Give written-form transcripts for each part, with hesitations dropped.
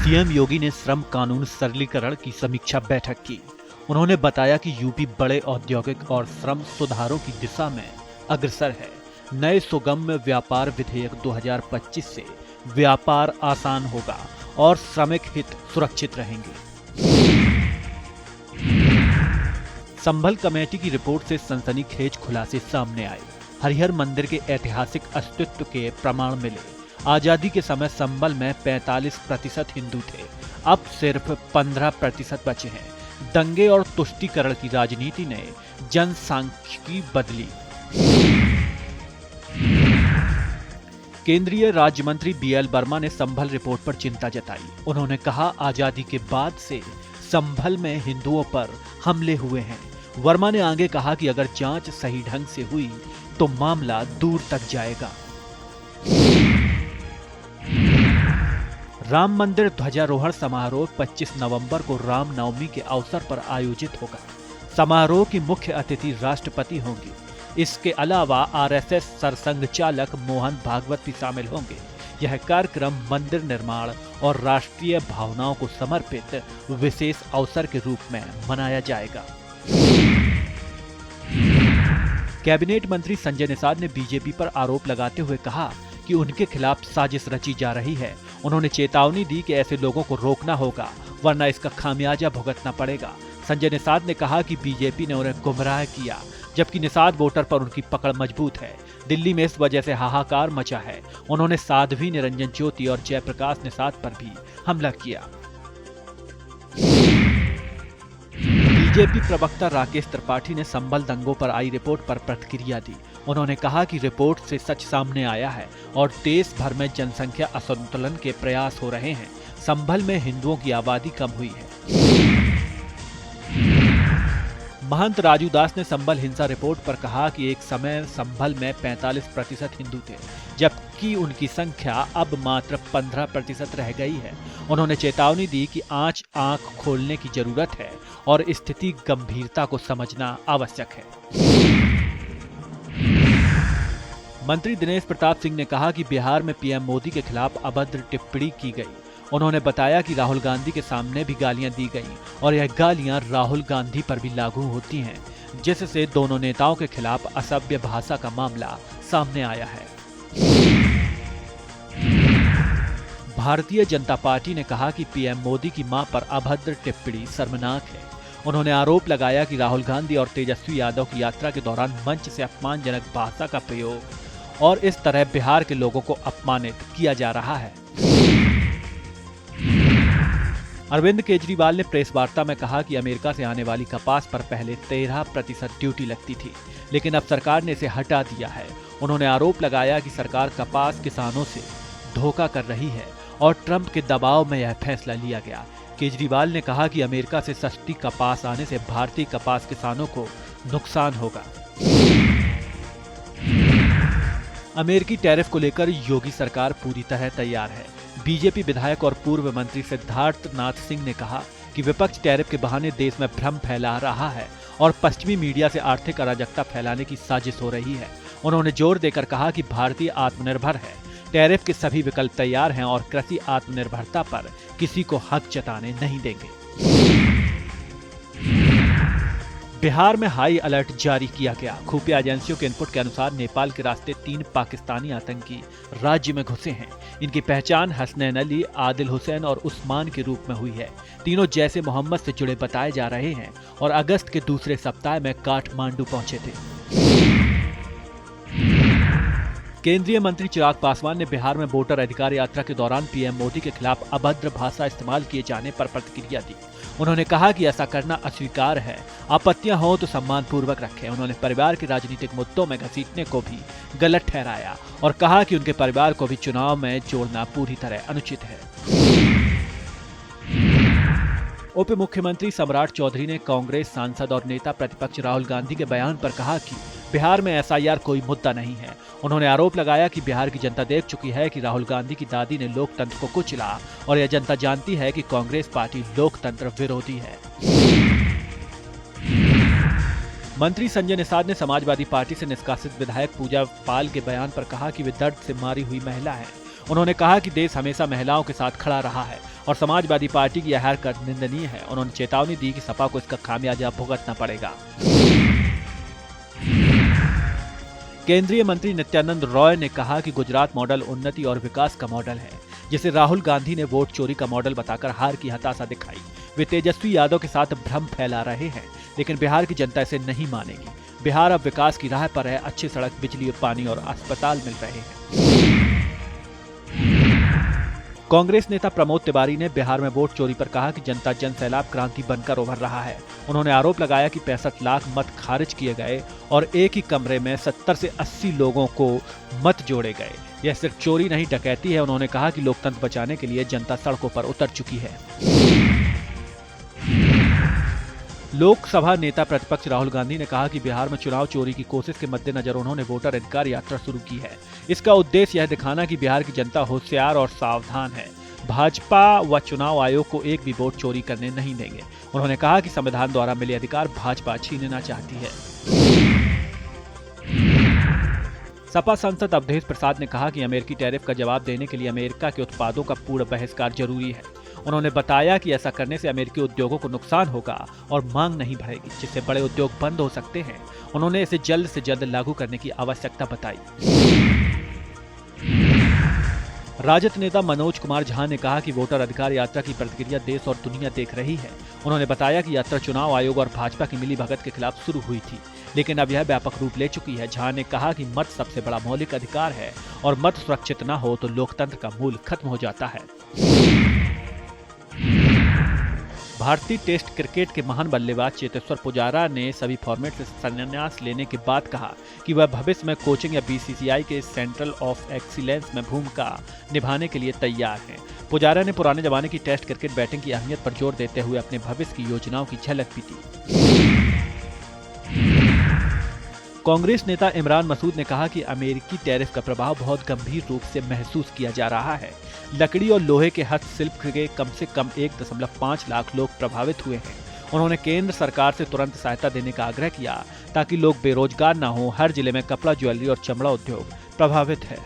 CM योगी ने श्रम कानून सरलीकरण की समीक्षा बैठक की। उन्होंने बताया कि यूपी बड़े औद्योगिक और श्रम सुधारों की दिशा में अग्रसर है। नए सुगम्य व्यापार विधेयक 2025 से व्यापार आसान होगा और श्रमिक हित सुरक्षित रहेंगे। संभल कमेटी की रिपोर्ट से सनसनीखेज खुलासे सामने आए। हरिहर मंदिर के ऐतिहासिक अस्तित्व के प्रमाण मिले। आजादी के समय संभल में 45% हिंदू थे, अब सिर्फ 15% बचे हैं। दंगे और तुष्टीकरण की राजनीति ने जनसांख्यिकी बदली। केंद्रीय राज्य मंत्री बीएल वर्मा ने संभल रिपोर्ट पर चिंता जताई। उन्होंने कहा, आजादी के बाद से संभल में हिंदुओं पर हमले हुए हैं। वर्मा ने आगे कहा कि अगर जांच सही ढंग से हुई तो मामला दूर तक जाएगा। राम मंदिर ध्वजारोहण समारोह 25 नवंबर को रामनवमी के अवसर पर आयोजित होगा। समारोह की मुख्य अतिथि राष्ट्रपति होंगे। इसके अलावा आरएसएस सरसंघ चालक मोहन भागवत भी शामिल होंगे। यह कार्यक्रम मंदिर निर्माण और राष्ट्रीय भावनाओं को समर्पित विशेष अवसर के रूप में मनाया जाएगा। कैबिनेट मंत्री संजय निषाद ने बीजेपी पर आरोप लगाते हुए कहा कि उनके खिलाफ साजिश रची जा रही है। उन्होंने चेतावनी दी कि ऐसे लोगों को रोकना होगा, वरना इसका खामियाजा भुगतना पड़ेगा। संजय निषाद ने कहा कि बीजेपी ने उन्हें गुमराह किया, जबकि निषाद वोटर पर उनकी पकड़ मजबूत है। दिल्ली में इस वजह से हाहाकार मचा है। उन्होंने साध्वी निरंजन ज्योति और जयप्रकाश निषाद पर भी हमला किया। बीजेपी प्रवक्ता राकेश त्रिपाठी ने संभल दंगों पर आई रिपोर्ट पर प्रतिक्रिया दी। उन्होंने कहा कि रिपोर्ट से सच सामने आया है और देश भर में जनसंख्या असंतुलन के प्रयास हो रहे हैं। संभल में हिंदुओं की आबादी कम हुई है। महंत राजू दास ने संभल हिंसा रिपोर्ट पर कहा कि एक समय संभल में 45% हिंदू थे, जबकि उनकी संख्या अब मात्र 15% रह गई है। उन्होंने चेतावनी दी कि आज आंख खोलने की जरूरत है और स्थिति गंभीरता को समझना आवश्यक है। मंत्री दिनेश प्रताप सिंह ने कहा कि बिहार में पीएम मोदी के खिलाफ अभद्र टिप्पणी की गई। उन्होंने बताया कि राहुल गांधी के सामने भी गालियां दी गईं और यह गालियां राहुल गांधी पर भी लागू होती हैं, जिससे दोनों नेताओं के खिलाफ असभ्य भाषा का मामला सामने आया है। भारतीय जनता पार्टी ने कहा कि पीएम मोदी की मां पर अभद्र टिप्पणी शर्मनाक है। उन्होंने आरोप लगाया कि राहुल गांधी और तेजस्वी यादव की यात्रा के दौरान मंच से अपमानजनक भाषा का प्रयोग और इस तरह बिहार के लोगों को अपमानित किया जा रहा है। अरविंद केजरीवाल ने प्रेस वार्ता में कहा कि अमेरिका से आने वाली कपास पर पहले 13% ड्यूटी लगती थी, लेकिन अब सरकार ने इसे हटा दिया है। उन्होंने आरोप लगाया कि सरकार कपास किसानों से धोखा कर रही है और ट्रंप के दबाव में यह फैसला लिया गया। केजरीवाल ने कहा कि अमेरिका से सस्ती कपास आने से भारतीय कपास किसानों को नुकसान होगा। अमेरिकी टैरिफ को लेकर योगी सरकार पूरी तरह तैयार है। बीजेपी विधायक और पूर्व मंत्री सिद्धार्थ नाथ सिंह ने कहा कि विपक्ष टैरिफ के बहाने देश में भ्रम फैला रहा है और पश्चिमी मीडिया से आर्थिक अराजकता फैलाने की साजिश हो रही है। उन्होंने जोर देकर कहा कि भारतीय आत्मनिर्भर है, टैरिफ के सभी विकल्प तैयार हैं और कृषि आत्मनिर्भरता पर किसी को हक जताने नहीं देंगे। बिहार में हाई अलर्ट जारी किया गया। खुफिया एजेंसियों के इनपुट के अनुसार नेपाल के रास्ते 3 पाकिस्तानी आतंकी राज्य में घुसे हैं। इनकी पहचान हसनैन अली, आदिल हुसैन और उस्मान के रूप में हुई है। तीनों जैसे मोहम्मद से जुड़े बताए जा रहे हैं और अगस्त के दूसरे सप्ताह में काठमांडू पहुंचे थे। केंद्रीय मंत्री चिराग पासवान ने बिहार में वोटर अधिकार यात्रा के दौरान पीएम मोदी के खिलाफ अभद्र भाषा इस्तेमाल किए जाने पर प्रतिक्रिया दी। उन्होंने कहा कि ऐसा करना अस्वीकार है, आपत्तियां हो तो सम्मानपूर्वक रखें। उन्होंने परिवार के राजनीतिक मुद्दों में घसीटने को भी गलत ठहराया और कहा कि उनके परिवार को भी चुनाव में जोड़ना पूरी तरह अनुचित है। उप मुख्यमंत्री सम्राट चौधरी ने कांग्रेस सांसद और नेता प्रतिपक्ष राहुल गांधी के बयान पर कहा कि बिहार में एसआईआर कोई मुद्दा नहीं है। उन्होंने आरोप लगाया कि बिहार की जनता देख चुकी है कि राहुल गांधी की दादी ने लोकतंत्र को कुचला और यह जनता जानती है कि कांग्रेस पार्टी लोकतंत्र विरोधी है। मंत्री संजय निषाद ने समाजवादी पार्टी से निष्कासित विधायक पूजा पाल के बयान पर कहा कि वे दर्द से मारी हुई महिला है। उन्होंने कहा कि देश हमेशा महिलाओं के साथ खड़ा रहा है और समाजवादी पार्टी की यह हरकत निंदनीय है। उन्होंने चेतावनी दी कि सपा को इसका खामियाजा भुगतना पड़ेगा। केंद्रीय मंत्री नित्यानंद रॉय ने कहा कि गुजरात मॉडल उन्नति और विकास का मॉडल है, जिसे राहुल गांधी ने वोट चोरी का मॉडल बताकर हार की हताशा दिखाई। वे तेजस्वी यादव के साथ भ्रम फैला रहे हैं, लेकिन बिहार की जनता इसे नहीं मानेगी। बिहार अब विकास की राह पर है। अच्छी सड़क, बिजली, पानी और अस्पताल मिल रहे हैं। कांग्रेस नेता प्रमोद तिवारी ने बिहार में वोट चोरी पर कहा कि जनता जन सैलाब क्रांति बनकर उभर रहा है। उन्होंने आरोप लगाया कि 65 लाख मत खारिज किए गए और एक ही कमरे में 70 से 80 लोगों को मत जोड़े गए। यह सिर्फ चोरी नहीं, डकैती है। उन्होंने कहा कि लोकतंत्र बचाने के लिए जनता सड़कों पर उतर चुकी है। लोकसभा नेता प्रतिपक्ष राहुल गांधी ने कहा कि बिहार में चुनाव चोरी की कोशिश के मद्देनजर उन्होंने वोटर अधिकार यात्रा शुरू की है। इसका उद्देश्य यह दिखाना कि बिहार की जनता होशियार और सावधान है। भाजपा व चुनाव आयोग को एक भी वोट चोरी करने नहीं देंगे। उन्होंने कहा कि संविधान द्वारा मिले अधिकार भाजपा छीनना चाहती है। सपा सांसद अवधेश प्रसाद ने कहा कि अमेरिकी टैरिफ का जवाब देने के लिए अमेरिका के उत्पादों का पूर्ण बहिष्कार जरूरी है। उन्होंने बताया कि ऐसा करने से अमेरिकी उद्योगों को नुकसान होगा और मांग नहीं बढ़ेगी, जिससे बड़े उद्योग बंद हो सकते हैं। उन्होंने इसे जल्द से जल्द लागू करने की आवश्यकता बताई। राजद नेता मनोज कुमार झा ने कहा कि वोटर अधिकार यात्रा की प्रतिक्रिया देश और दुनिया देख रही है। उन्होंने बताया कि यात्रा चुनाव आयोग और भाजपा की मिलीभगत के खिलाफ शुरू हुई थी, लेकिन अब यह व्यापक रूप ले चुकी है। झा ने कहा कि मत सबसे बड़ा मौलिक अधिकार है और मत सुरक्षित न हो तो लोकतंत्र का मूल खत्म हो जाता है। भारतीय टेस्ट क्रिकेट के महान बल्लेबाज चेतेश्वर पुजारा ने सभी फॉर्मेट से संन्यास लेने के बाद कहा कि वह भविष्य में कोचिंग या बीसीसीआई के सेंट्रल ऑफ एक्सीलेंस में भूमिका निभाने के लिए तैयार हैं। पुजारा ने पुराने जमाने की टेस्ट क्रिकेट बैटिंग की अहमियत पर जोर देते हुए अपने भविष्य की योजनाओं की झलक भी दी। कांग्रेस नेता इमरान मसूद ने कहा कि अमेरिकी टैरिफ का प्रभाव बहुत गंभीर रूप से महसूस किया जा रहा है। लकड़ी और लोहे के हस्तशिल्प के कम से कम 1.5 लाख लोग प्रभावित हुए हैं। उन्होंने केंद्र सरकार से तुरंत सहायता देने का आग्रह किया ताकि लोग बेरोजगार न हो। हर जिले में कपड़ा, ज्वेलरी और चमड़ा उद्योग प्रभावित है।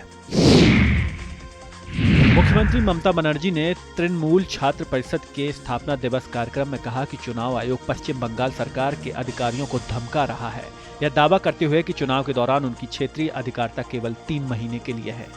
मुख्यमंत्री ममता बनर्जी ने तृणमूल छात्र परिषद के स्थापना दिवस कार्यक्रम में कहा कि चुनाव आयोग पश्चिम बंगाल सरकार के अधिकारियों को धमका रहा है, यह दावा करते हुए कि चुनाव के दौरान उनकी क्षेत्रीय अधिकारिता केवल 3 महीने के लिए है।